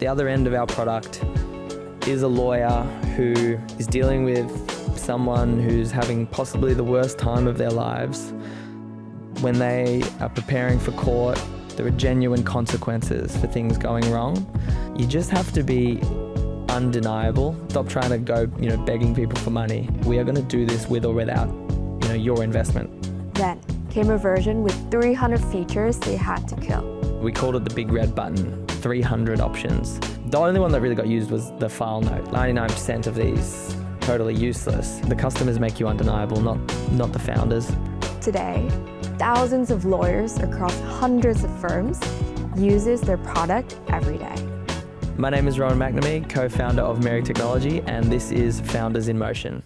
The other end of our product is a lawyer who is dealing with someone who's having possibly the worst time of their lives. When they are preparing for court, there are genuine consequences for things going wrong. You just have to be undeniable. Stop trying to go, begging people for money. We are going to do this with or without, your investment. Then came a version with 300 features they had to kill. We called it the big red button, 300 options. The only one that really got used was the file note. 99% of these totally useless. The customers make you undeniable, not the founders. Today, thousands of lawyers across hundreds of firms uses their product every day. My name is Rowan McNamee, co-founder of Merry Technology, and this is Founders in Motion.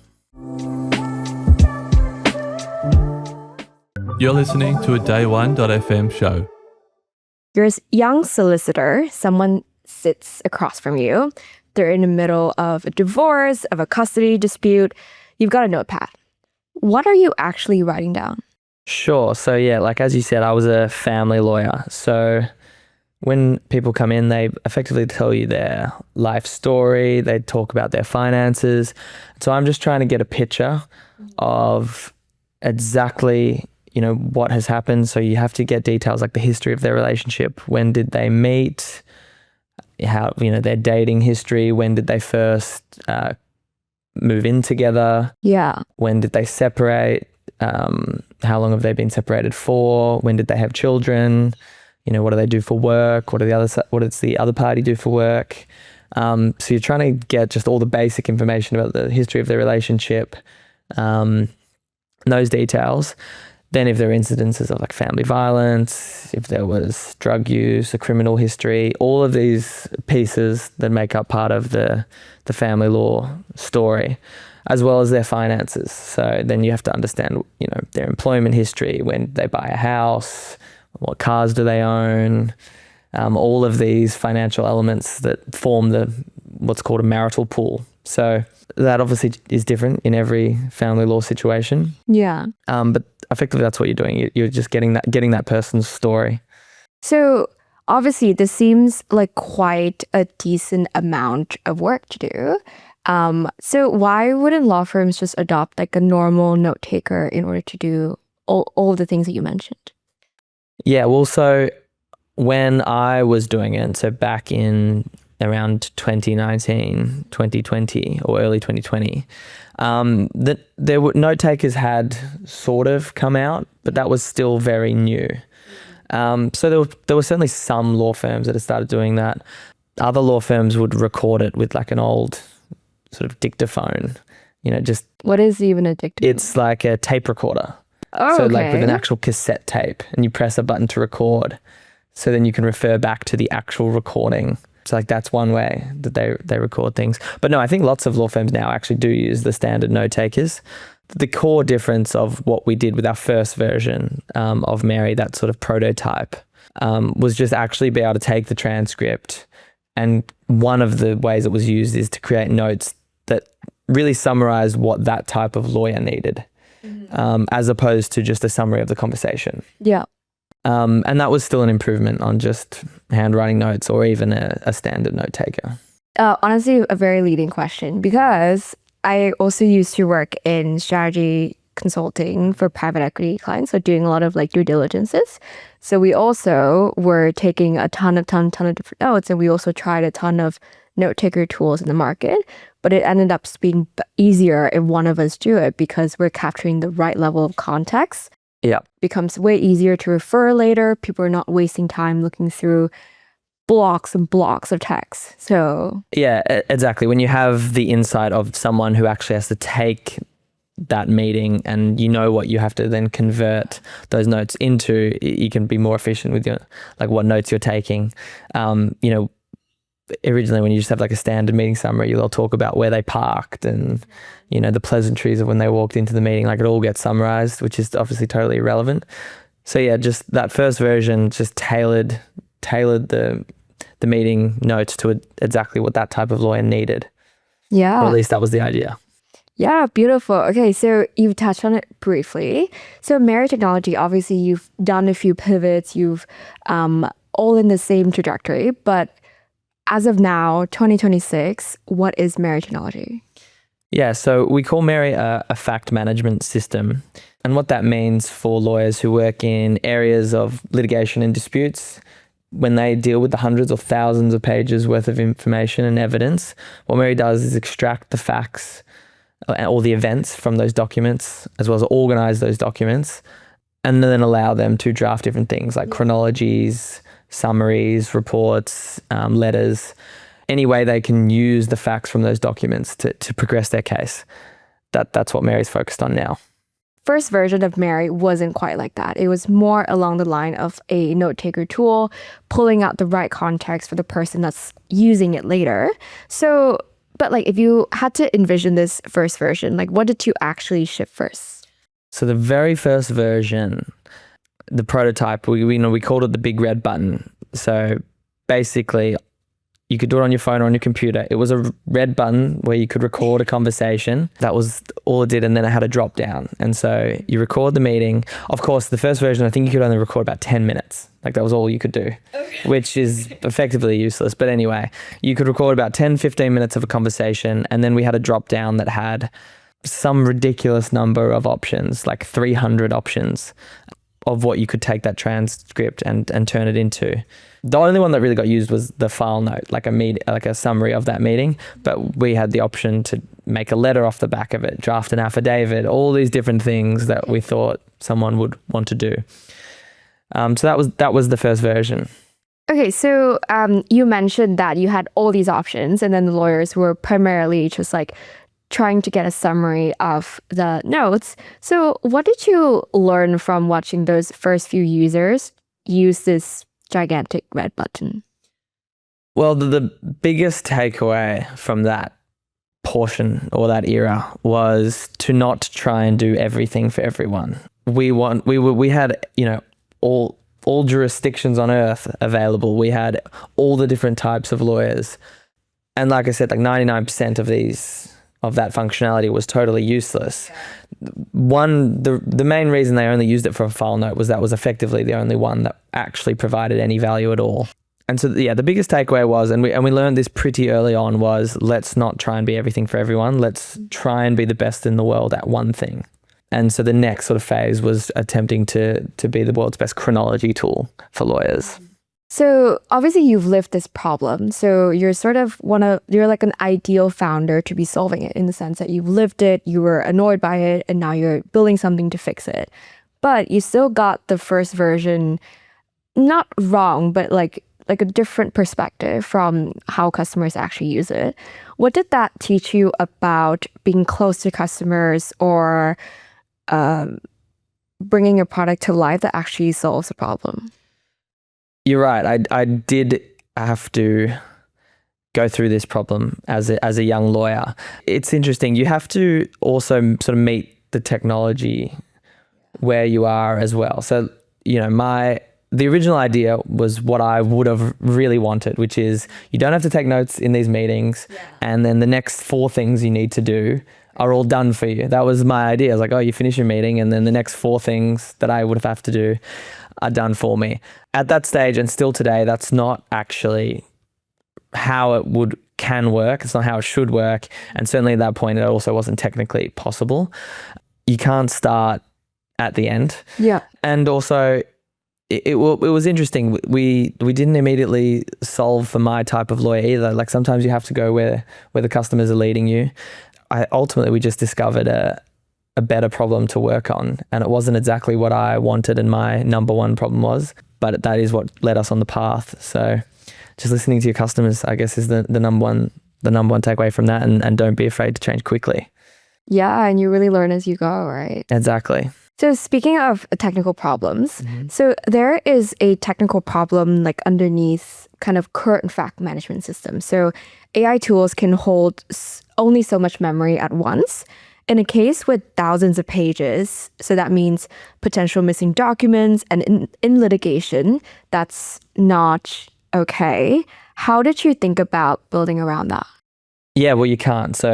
You're listening to a Day1.fm show. You're a young solicitor, someone sits across from you. They're in the middle of a divorce, of a custody dispute. You've got a notepad. What are you actually writing down? Sure. So as you said, I was a family lawyer. So when people come in, they effectively tell you their life story. They talk about their finances. So I'm just trying to get a picture of exactly, what has happened. So you have to get details like the history of their relationship. When did they meet? How, their dating history. When did they first move in together? Yeah. When did they separate? How long have they been separated for? When did they have children? What do they do for work? What does the other party do for work? So you're trying to get just all the basic information about the history of their relationship, those details. Then if there are incidences of family violence, if there was drug use, a criminal history, all of these pieces that make up part of the family law story, as well as their finances. So then you have to understand, their employment history, when they buy a house, what cars do they own, all of these financial elements that form what's called a marital pool. So that obviously is different in every family law situation. Yeah. But effectively that's what you're doing. You're just getting that person's story. So obviously this seems like quite a decent amount of work to do. So why wouldn't law firms just adopt a normal note taker in order to do all the things that you mentioned? Yeah, well, so when I was doing it, so back in around 2019, 2020 or early 2020, note takers had sort of come out, but that was still very new. So there were certainly some law firms that had started doing that. Other law firms would record it with an old sort of dictaphone, just... What is even a dictaphone? It's like a tape recorder. Oh, so okay. with an actual cassette tape, and you press a button to record. So then you can refer back to the actual recording. So that's one way that they record things. But no, I think lots of law firms now actually do use the standard note takers. The core difference of what we did with our first version of Mary, that sort of prototype, was just actually be able to take the transcript. And one of the ways it was used is to create notes that really summarize what that type of lawyer needed, as opposed to just a summary of the conversation. Yeah. And that was still an improvement on just handwriting notes or even a standard note taker. Honestly, a very leading question, because I also used to work in strategy consulting for private equity clients, so doing a lot of due diligences. So we also were taking a ton of different notes, and we also tried a ton of note taker tools in the market, but it ended up being easier if one of us do it because we're capturing the right level of context. Yeah. Becomes way easier to refer later. People are not wasting time looking through blocks and blocks of text. So yeah, exactly. When you have the insight of someone who actually has to take that meeting and what you have to then convert those notes into, you can be more efficient with your what notes you're taking. Originally when you just have a standard meeting summary, you'll talk about where they parked and the pleasantries of when they walked into the meeting, it all gets summarized, which is obviously totally irrelevant. So yeah, just that first version just tailored the meeting notes to exactly what that type of lawyer needed. Yeah. Or at least that was the idea. Yeah, beautiful. Okay, so you've touched on it briefly. So Merry Technology, obviously you've done a few pivots, you've all in the same trajectory, but as of now, 2026, what is Mary technology? Yeah, so we call Mary a fact management system. And what that means for lawyers who work in areas of litigation and disputes, when they deal with the hundreds or thousands of pages worth of information and evidence, what Mary does is extract the facts or the events from those documents, as well as organize those documents, and then allow them to draft different things like chronologies, summaries, reports, letters, any way they can use the facts from those documents to progress their case. That's what Mary's focused on now. First version of Mary wasn't quite like that. It was more along the line of a note-taker tool, pulling out the right context for the person that's using it later. So, but like if you had to envision this first version, like what did you actually ship first? So the very first version, the prototype, we called it the big red button. So basically, you could do it on your phone or on your computer. It was a red button where you could record a conversation. That was all it did. And then it had a drop down. And so you record the meeting. Of course, the first version, I think you could only record about 10 minutes. Like that was all you could do, which is effectively useless. But anyway, you could record about 10, 15 minutes of a conversation. And then we had a drop down that had some ridiculous number of options, like 300 options of what you could take that transcript and turn it into. The only one that really got used was the file note, like a summary of that meeting. But we had the option to make a letter off the back of it, draft an affidavit, all these different things that we thought someone would want to do. So that was the first version. Okay, so you mentioned that you had all these options, and then the lawyers were primarily just like trying to get a summary of the notes. So what did you learn from watching those first few users use this gigantic red button? Well, the biggest takeaway from that portion or that era was to not try and do everything for everyone. We had, all jurisdictions on earth available. We had all the different types of lawyers. And like I said, like 99% of that functionality was totally useless. The main reason they only used it for a file note was that was effectively the only one that actually provided any value at all. And so, yeah, the biggest takeaway was, and we learned this pretty early on, was let's not try and be everything for everyone. Let's try and be the best in the world at one thing. And so the next sort of phase was attempting to be the world's best chronology tool for lawyers. So obviously you've lived this problem. So you're you're like an ideal founder to be solving it, in the sense that you've lived it, you were annoyed by it, and now you're building something to fix it. But you still got the first version not wrong, but like a different perspective from how customers actually use it. What did that teach you about being close to customers or bringing your product to life that actually solves a problem? You're right. I did have to go through this problem as a young lawyer. It's interesting. You have to also sort of meet the technology where you are as well. So, the original idea was what I would have really wanted, which is you don't have to take notes in these meetings, and then the next 4 things you need to do are all done for you. That was my idea. I was like, oh, you finish your meeting, and then the next 4 things that I would have to do are done for me. At that stage, and still today, that's not actually how it can work. It's not how it should work. And certainly at that point, it also wasn't technically possible. You can't start at the end. Yeah. And also, it was interesting. We didn't immediately solve for my type of lawyer either. Like sometimes you have to go where the customers are leading you. Ultimately, we just discovered a better problem to work on, and it wasn't exactly what I wanted and my number one problem was, but that is what led us on the path. So just listening to your customers, I guess, is the number one takeaway from that, and don't be afraid to change quickly. Yeah, and you really learn as you go, right? Exactly. So speaking of technical problems, so there is a technical problem like underneath kind of current fact management system. So AI tools can hold only so much memory at once. In a case with thousands of pages, so that means potential missing documents, and in litigation, that's not okay. How did you think about building around that? Yeah, well, you can't. So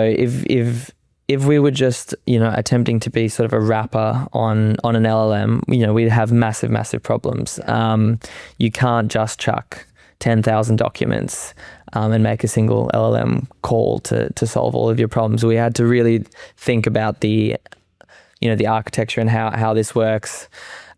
if we were just, attempting to be sort of a wrapper on an LLM, we'd have massive problems. You can't just chuck 10,000 documents and make a single LLM call to solve all of your problems. We had to really think about the architecture and how this works.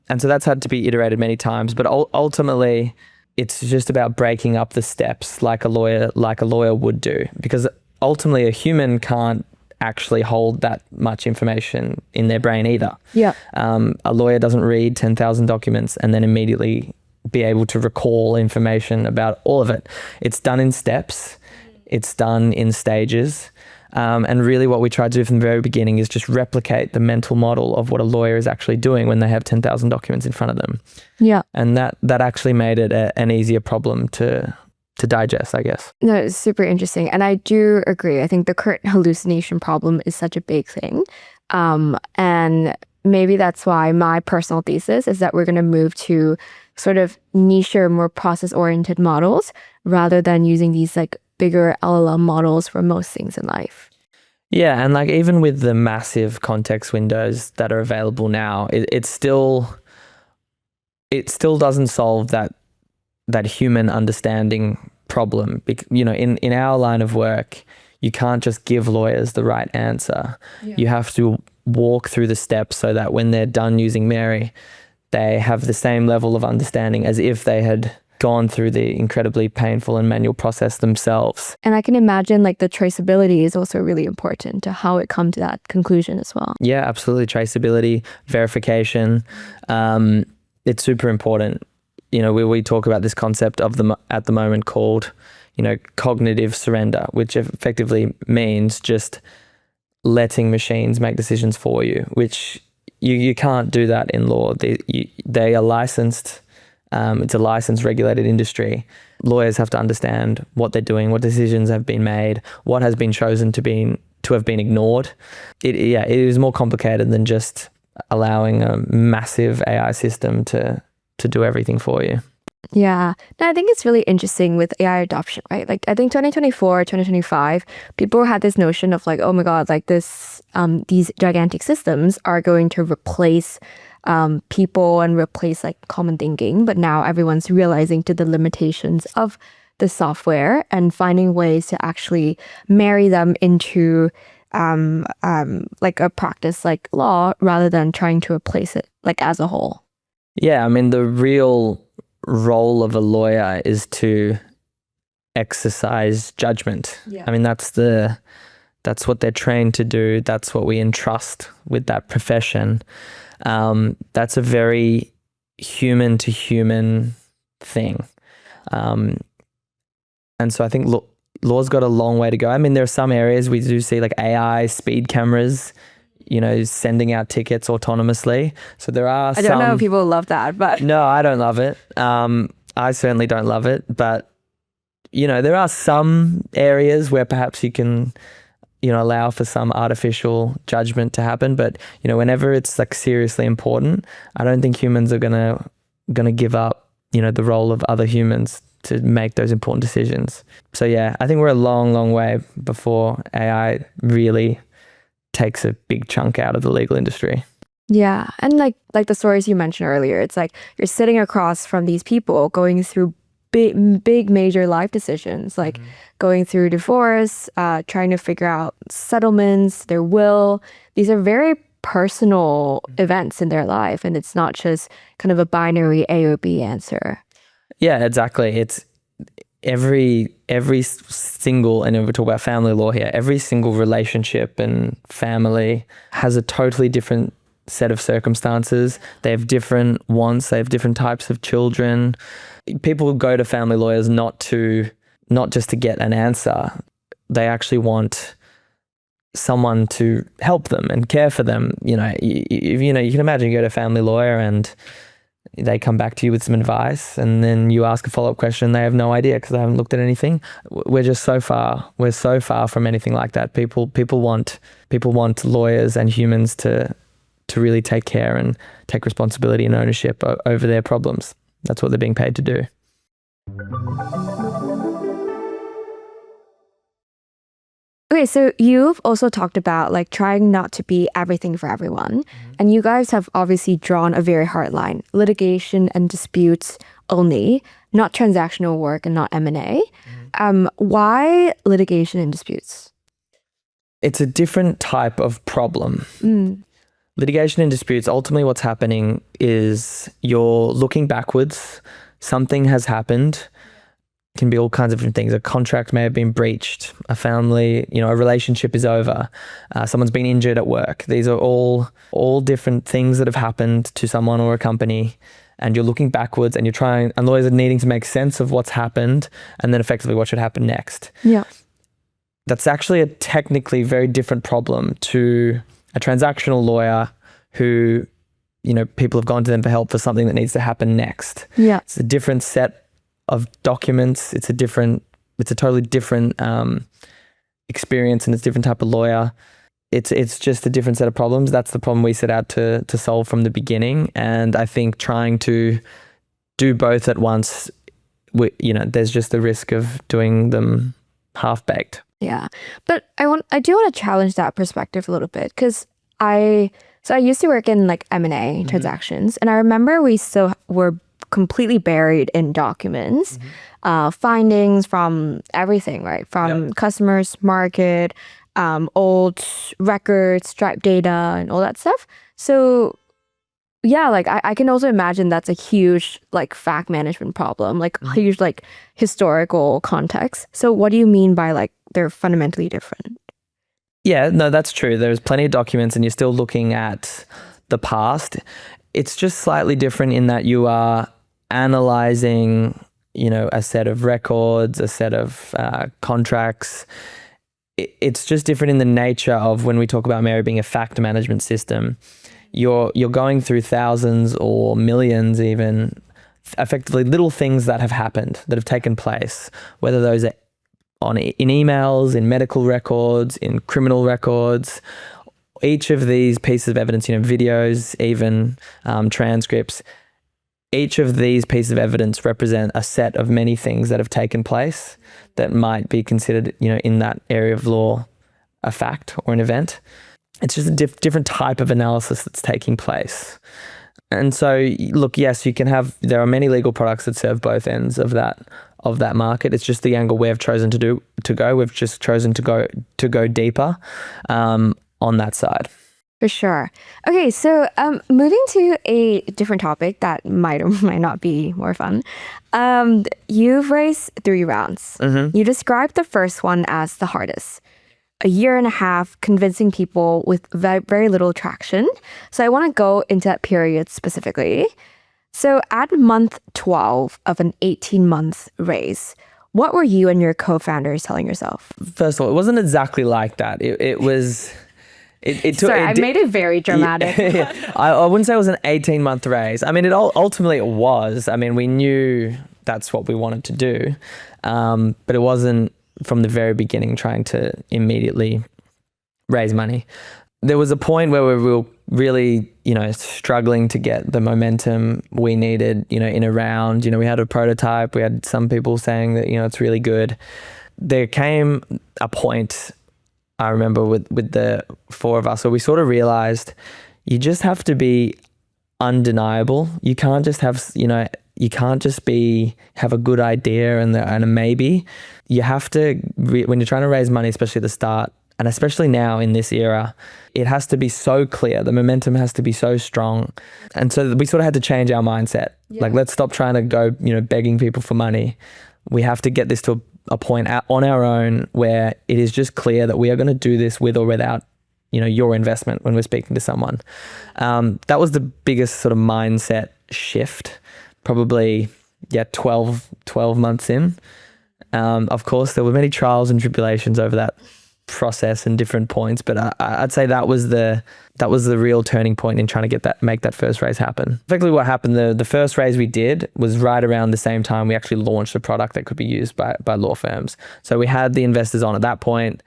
And so that's had to be iterated many times. But ultimately, it's just about breaking up the steps like a lawyer would do, because ultimately a human can't actually hold that much information in their brain either. Yeah. A lawyer doesn't read 10,000 documents and then immediately be able to recall information about all of it. It's done in steps. It's done in stages. And really what we tried to do from the very beginning is just replicate the mental model of what a lawyer is actually doing when they have 10,000 documents in front of them. Yeah. And that actually made it an easier problem to digest, I guess. No, it's super interesting. And I do agree. I think the current hallucination problem is such a big thing. And maybe that's why my personal thesis is that we're going to move to sort of niche, more process-oriented models rather than using these like bigger LLM models for most things in life. Yeah, and like even with the massive context windows that are available now, it still doesn't solve that human understanding problem. In our line of work, you can't just give lawyers the right answer. Yeah. You have to walk through the steps so that when they're done using Mary, they have the same level of understanding as if they had gone through the incredibly painful and manual process themselves. And I can imagine like the traceability is also really important to how it come to that conclusion as well. Yeah, absolutely. Traceability, verification, it's super important. We talk about this concept at the moment called, cognitive surrender, which effectively means just letting machines make decisions for you, which you can't do that in law. They are licensed. It's a licensed regulated industry. Lawyers have to understand what they're doing, what decisions have been made, what has been chosen to have been ignored. It is more complicated than just allowing a massive AI system to do everything for you. Yeah. No, I think it's really interesting with AI adoption, right? Like I think 2024, 2025, people had this notion of like, oh my God, like these gigantic systems are going to replace people and replace like common thinking. But now everyone's realizing to the limitations of the software and finding ways to actually marry them into like a practice like law rather than trying to replace it like as a whole. Yeah, I mean, the real role of a lawyer is to exercise judgment. Yeah. I mean, that's what they're trained to do. That's what we entrust with that profession. That's a very human to human thing. And so I think law's got a long way to go. I mean, there are some areas we do see like AI, speed cameras, sending out tickets autonomously. So there are I don't know if people love that, but... No, I don't love it. I certainly don't love it. But, there are some areas where perhaps you can, allow for some artificial judgment to happen. But, whenever it's like seriously important, I don't think humans are gonna give up, the role of other humans to make those important decisions. So yeah, I think we're a long, long way before AI really takes a big chunk out of the legal industry. Yeah. And like the stories you mentioned earlier, it's like you're sitting across from these people going through big major life decisions, like going through divorce, trying to figure out settlements, their will. These are very personal events in their life, and it's not just kind of a binary A or B answer. Yeah, exactly. It's every single, and we talk about family law here, every single relationship and family has a totally different set of circumstances. They have different wants. They have different types of children. People go to family lawyers not just to get an answer. They actually want someone to help them and care for them. You can imagine you go to a family lawyer and they come back to you with some advice, and then you ask a follow-up question. They have no idea because they haven't looked at anything. We're so far from anything like that. People want lawyers and humans to really take care and take responsibility and ownership over their problems. That's what they're being paid to do. Okay, so you've also talked about like trying not to be everything for everyone. And you guys have obviously drawn a very hard line. Litigation and disputes only, not transactional work and not M&A. Why litigation and disputes? It's a different type of problem. Litigation and disputes, ultimately what's happening is you're looking backwards. Something has happened. It can be all kinds of different things. A contract may have been breached. A family, a relationship is over. Someone's been injured at work. These are all different things that have happened to someone or a company. And you're looking backwards and and lawyers are needing to make sense of what's happened and then effectively what should happen next. Yeah. That's actually a technically very different problem to a transactional lawyer who, people have gone to them for help for something that needs to happen next. Yeah. It's a different set of documents. It's a totally different experience, and it's a different type of lawyer. It's just a different set of problems. That's the problem we set out to solve from the beginning. And I think trying to do both at once, there's just the risk of doing them half-baked. Yeah. But I do want to challenge that perspective a little bit, because I used to work in like M&A transactions, and I remember we still were completely buried in documents, findings from everything, right? From customers, market, old records, Stripe data, and all that stuff. So yeah, like I can also imagine that's a huge like fact management problem, like huge like historical context. So what do you mean by like they're fundamentally different? Yeah, no, that's true. There's plenty of documents and you're still looking at the past. It's just slightly different in that you are analyzing, a set of records, a set of contracts. It's just different in the nature of when we talk about Mary being a fact management system. You're going through thousands or millions even, effectively little things that have happened, that have taken place, whether those are in emails, in medical records, in criminal records. Each of these pieces of evidence, videos, even transcripts, each of these pieces of evidence represent a set of many things that have taken place that might be considered, in that area of law, a fact or an event. It's just a different type of analysis that's taking place. And so, look, yes, there are many legal products that serve both ends of that market. It's just the angle we've chosen to go. We've just chosen to go deeper on that side. For sure. Okay, so moving to a different topic that might or might not be more fun. You've raised 3 rounds. You described the first one as the hardest. 1.5 years convincing people with very, very little traction. So I want to go into that period specifically. So at month 12 of an 18-month raise, what were you and your co-founders telling yourself? First of all, it wasn't exactly like that. It was... I made it very dramatic. I wouldn't say it was an 18-month raise. I mean, ultimately it was. I mean, we knew that's what we wanted to do, but it wasn't from the very beginning trying to immediately raise money. There was a point where we were really, struggling to get the momentum we needed, in a round. We had a prototype. We had some people saying that, it's really good. There came a point, I remember with the 4 of us, where we sort of realized you just have to be undeniable. You can't just have, you can't just have a good idea and a maybe. You have to, when you're trying to raise money, especially at the start, and especially now in this era, it has to be so clear. The momentum has to be so strong. And so we sort of had to change our mindset. Yeah. Like, let's stop trying to go, begging people for money. We have to get this to a point on our own where it is just clear that we are going to do this with or without, your investment when we're speaking to someone. That was the biggest sort of mindset shift, probably, 12 months in. Of course, there were many trials and tribulations over that process and different points, but I'd say that was the real turning point in trying to make that first raise happen. Effectively what happened, the first raise we did was right around the same time we actually launched a product that could be used by law firms. So we had the investors on at that point,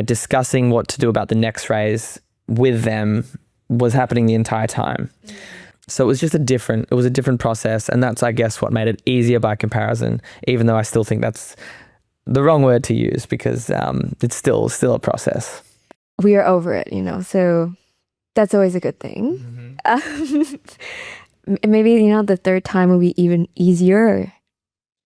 discussing what to do about the next raise with them was happening the entire time. So it was just a different process, and that's, I guess, what made it easier by comparison, even though I still think that's the wrong word to use because it's still a process. We are over it, so that's always a good thing. Maybe, the third time will be even easier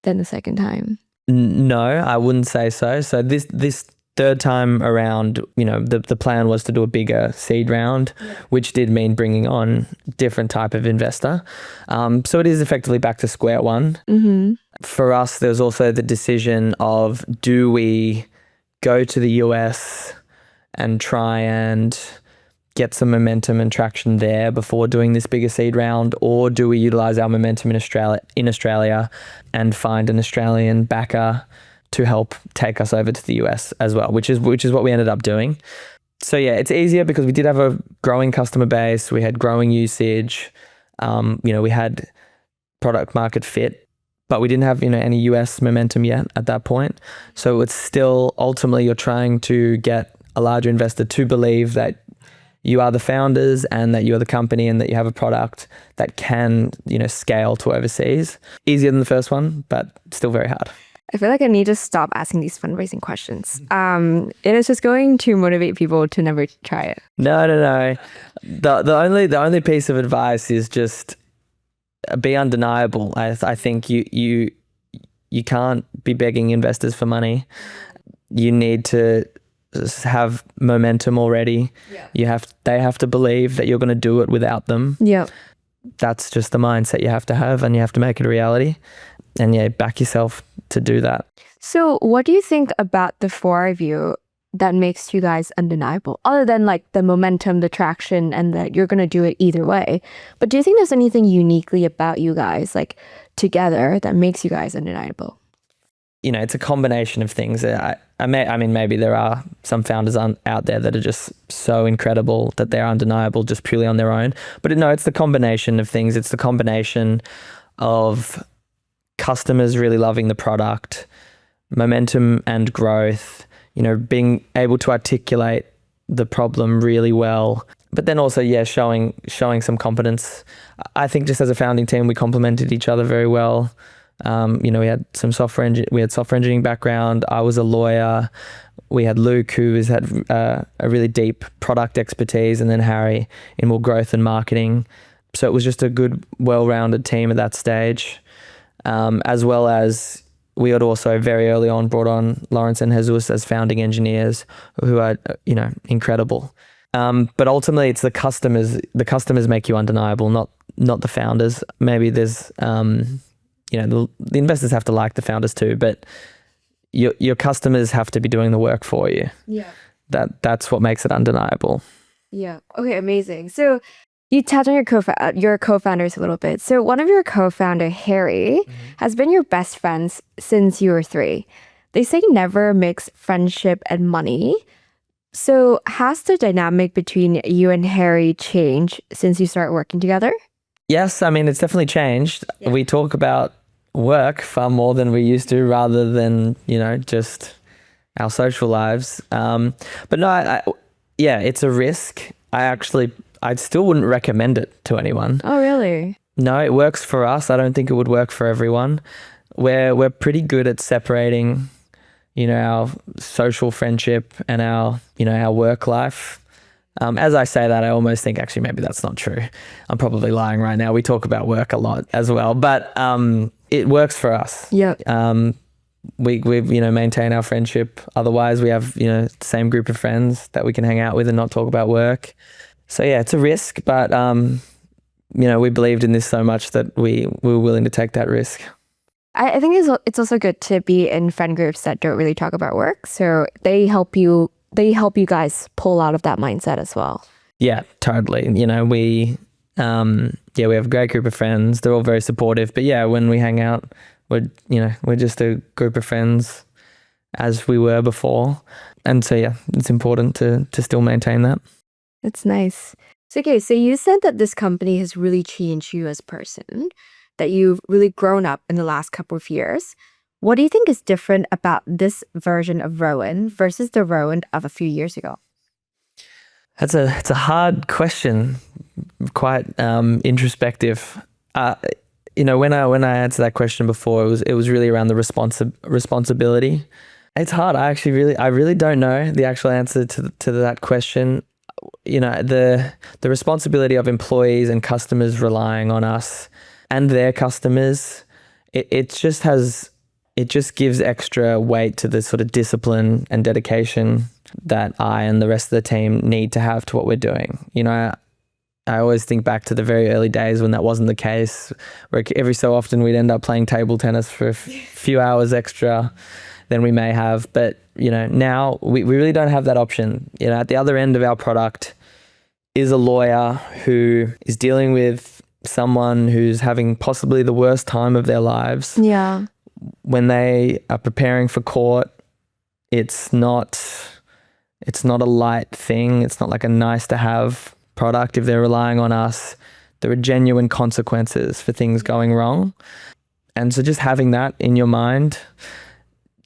than the second time. No, I wouldn't say so. So this third time around, the plan was to do a bigger seed round, which did mean bringing on different type of investor. So it is effectively back to square one. Mm-hmm. For us, there's also the decision of, do we go to the US and try and get some momentum and traction there before doing this bigger seed round, or do we utilize our momentum in Australia and find an Australian backer to help take us over to the US as well, which is what we ended up doing. So yeah, it's easier because we did have a growing customer base, we had growing usage, we had product market fit, but we didn't have any US momentum yet at that point. So it's still, ultimately you're trying to get a larger investor to believe that you are the founders and that you're the company and that you have a product that can, scale to overseas. Easier than the first one, but still very hard. I feel like I need to stop asking these fundraising questions. It is just going to motivate people to never try it. No. The only piece of advice is just be undeniable. I think you can't be begging investors for money. You need to have momentum already. They have to believe that you're going to do it without them. Yeah. That's just the mindset you have to have, and you have to make it a reality. And back yourself to do that. So what do you think about the four of you that makes you guys undeniable? Other than like the momentum, the traction, and that you're going to do it either way. But do you think there's anything uniquely about you guys, like together, that makes you guys undeniable? It's a combination of things. Maybe there are some founders out there that are just so incredible that they're undeniable just purely on their own. But no, it's the combination of things. It's the combination of customers really loving the product, momentum and growth, being able to articulate the problem really well, but then also, showing some competence. I think just as a founding team, we complemented each other very well. We had software engineering background. I was a lawyer. We had Luke, who has had a really deep product expertise, and then Harry in more growth and marketing. So it was just a good, well-rounded team at that stage. As well as we had also very early on brought on Lawrence and Jesus as founding engineers, who are, incredible. But ultimately, it's the customers. The customers make you undeniable, not the founders. Maybe there's the investors have to like the founders too, but your customers have to be doing the work for you. Yeah. That's what makes it undeniable. Yeah. Okay, amazing. So you touched on your co-founders a little bit. So one of your co-founder, Harry, has been your best friends since you were 3. They say never mix friendship and money. So has the dynamic between you and Harry changed since you started working together? Yes, it's definitely changed. Yeah. We talk about work far more than we used to, rather than, just our social lives. But no, it's a risk. I still wouldn't recommend it to anyone. Oh, really? No, it works for us. I don't think it would work for everyone. We're pretty good at separating, our social friendship and our work life. As I say that, I almost think actually maybe that's not true. I'm probably lying right now. We talk about work a lot as well, but it works for us. Yeah. We maintain our friendship. Otherwise, we have the same group of friends that we can hang out with and not talk about work. So yeah, it's a risk, but we believed in this so much that we were willing to take that risk. I think it's also good to be in friend groups that don't really talk about work. So they help you guys pull out of that mindset as well. Yeah, totally. We have a great group of friends. They're all very supportive. But yeah, when we hang out, we're just a group of friends as we were before. And so yeah, it's important to still maintain that. That's nice. So you said that this company has really changed you as a person, that you've really grown up in the last couple of years. What do you think is different about this version of Rowan versus the Rowan of a few years ago? It's a hard question, quite introspective. when I answered that question before, it was really around the responsibility. It's hard. I really don't know the actual answer to that question. The responsibility of employees and customers relying on us and their customers, it just gives extra weight to the sort of discipline and dedication that I and the rest of the team need to have to what we're doing. I always think back to the very early days when that wasn't the case, where every so often we'd end up playing table tennis for a few hours extra than we may have. But, now we really don't have that option. At the other end of our product is a lawyer who is dealing with someone who's having possibly the worst time of their lives. Yeah. When they are preparing for court, it's not a light thing. It's not like a nice to have product. If they're relying on us, there are genuine consequences for things going wrong. And so just having that in your mind,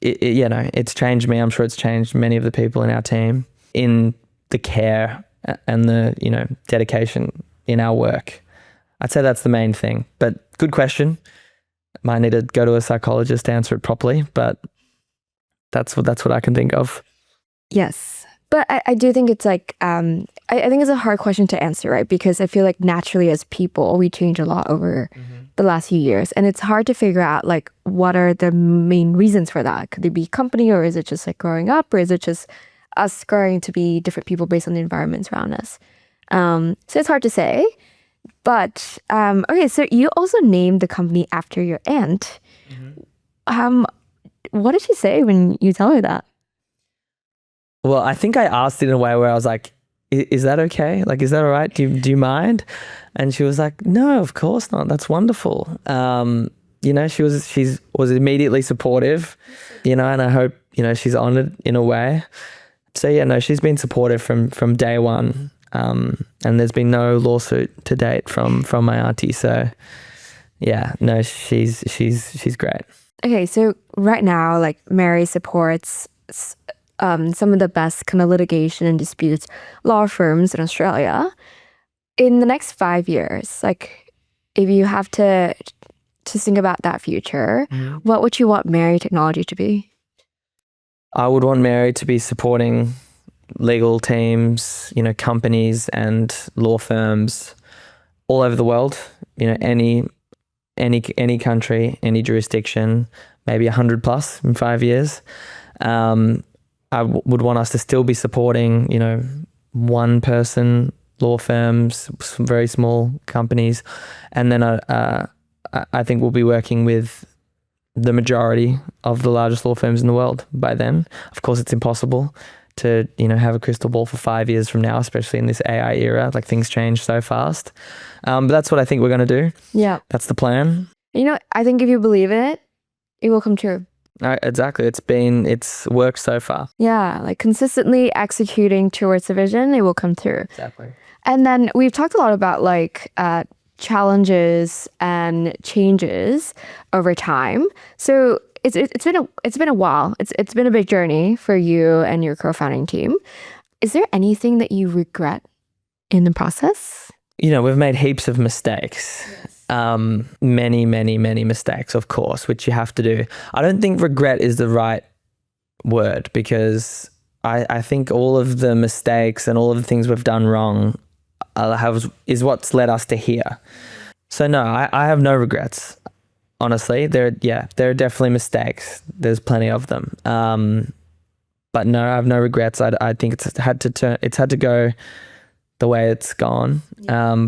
it's changed me. I'm sure it's changed many of the people in our team in the care and the, dedication in our work. I'd say that's the main thing. But good question. Might need to go to a psychologist to answer it properly, but that's what I can think of. Yes. But I do think it's like, I think it's a hard question to answer, right? Because I feel like naturally as people, we change a lot over the last few years. And it's hard to figure out like, what are the main reasons for that? Could it be company, or is it just like growing up, or is it just us growing to be different people based on the environments around us? So it's hard to say. But, okay, so you also named the company after your aunt. What did she say when you tell her that? Well, I think I asked it in a way where I was like, is that okay? Like, is that all right? Do you mind? And she was like, no, of course not. That's wonderful. She was immediately supportive, and I hope, she's honored in a way. So yeah, no, she's been supportive from day one. And there's been no lawsuit to date from my auntie. So yeah, no, she's great. Okay, so right now, like Mary supports some of the best kind of litigation and disputes law firms in Australia. In the next 5 years, like if you have to think about that future, what would you want Mary Technology to be? I would want Mary to be supporting legal teams, companies and law firms all over the world, any country, any jurisdiction, maybe 100 plus in 5 years. I would want us to still be supporting, one person law firms, some very small companies. And then I think we'll be working with the majority of the largest law firms in the world by then. Of course, it's impossible to, have a crystal ball for 5 years from now, especially in this AI era. Like things change so fast. But that's what I think we're going to do. Yeah. That's the plan. I think if you believe in it, it will come true. Exactly. It's worked so far. Yeah. Like consistently executing towards the vision, it will come through. Exactly. And then we've talked a lot about like challenges and changes over time. So it's been a while. It's been a big journey for you and your co-founding team. Is there anything that you regret in the process? We've made heaps of mistakes. Yes. Many, many, many mistakes, of course, which you have to do. I don't think regret is the right word, because I think all of the mistakes and all of the things we've done wrong is what's led us to here. So no, I have no regrets. Honestly, there are definitely mistakes. There's plenty of them. But no, I have no regrets. I think it's had to go the way it's gone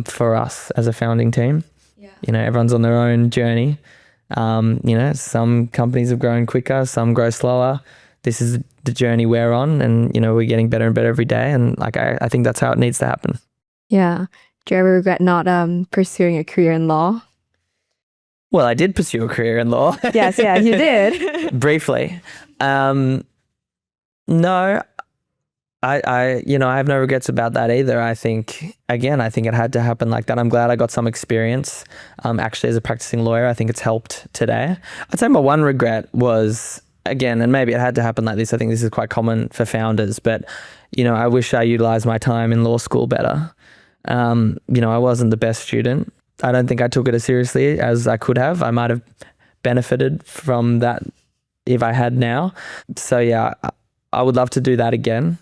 for us as a founding team. Yeah. Everyone's on their own journey. Some companies have grown quicker, some grow slower. This is the journey we're on, and we're getting better and better every day. And like I think that's how it needs to happen. Yeah. Do you ever regret not pursuing a career in law? Well, I did pursue a career in law. Yes, yeah, you did. Briefly. No, I have no regrets about that either. I think it had to happen like that. I'm glad I got some experience actually as a practicing lawyer. I think it's helped today. I'd say my one regret was, again, and maybe it had to happen like this. I think this is quite common for founders, but, I wish I utilized my time in law school better. I wasn't the best student. I don't think I took it as seriously as I could have. I might have benefited from that if I had now. So yeah, I would love to do that again.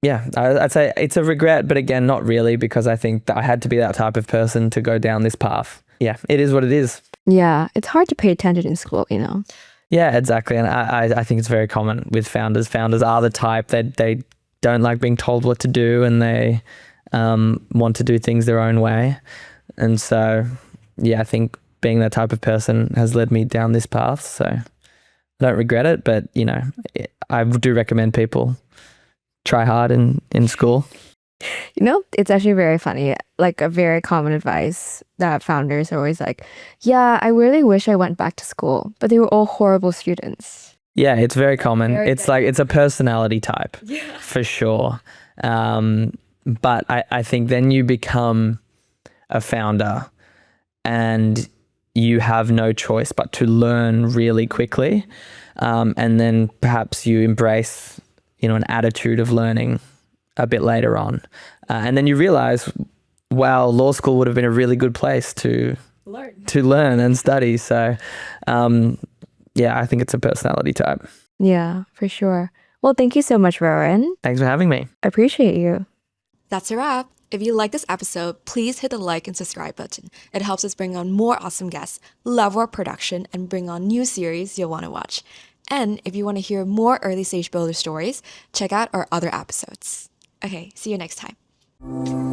Yeah, I'd say it's a regret, but again, not really, because I think that I had to be that type of person to go down this path. Yeah, it is what it is. Yeah, it's hard to pay attention in school, you know. Yeah, exactly. And I think it's very common with founders. Founders are the type that they don't like being told what to do, and they want to do things their own way. And so, yeah, I think being that type of person has led me down this path. So I don't regret it, but, you know, I do recommend people try hard in school. You know, it's actually very funny. Like a very common advice that founders are always like, yeah, I really wish I went back to school, but they were all horrible students. Yeah, it's very common. Very It's like, it's a personality type for sure. But I think then you become a founder and you have no choice but to learn really quickly. And then perhaps you embrace, you know, an attitude of learning a bit later on. And then you realize, wow, law school would have been a really good place to learn and study. So, yeah, I think it's a personality type. Yeah, for sure. Well, thank you so much, Rowan. Thanks for having me. I appreciate you. That's a wrap. If you like this episode, please hit the like and subscribe button. It helps us bring on more awesome guests, love our production, and bring on new series you'll want to watch. And if you want to hear more early stage builder stories, check out our other episodes. Okay, see you next time.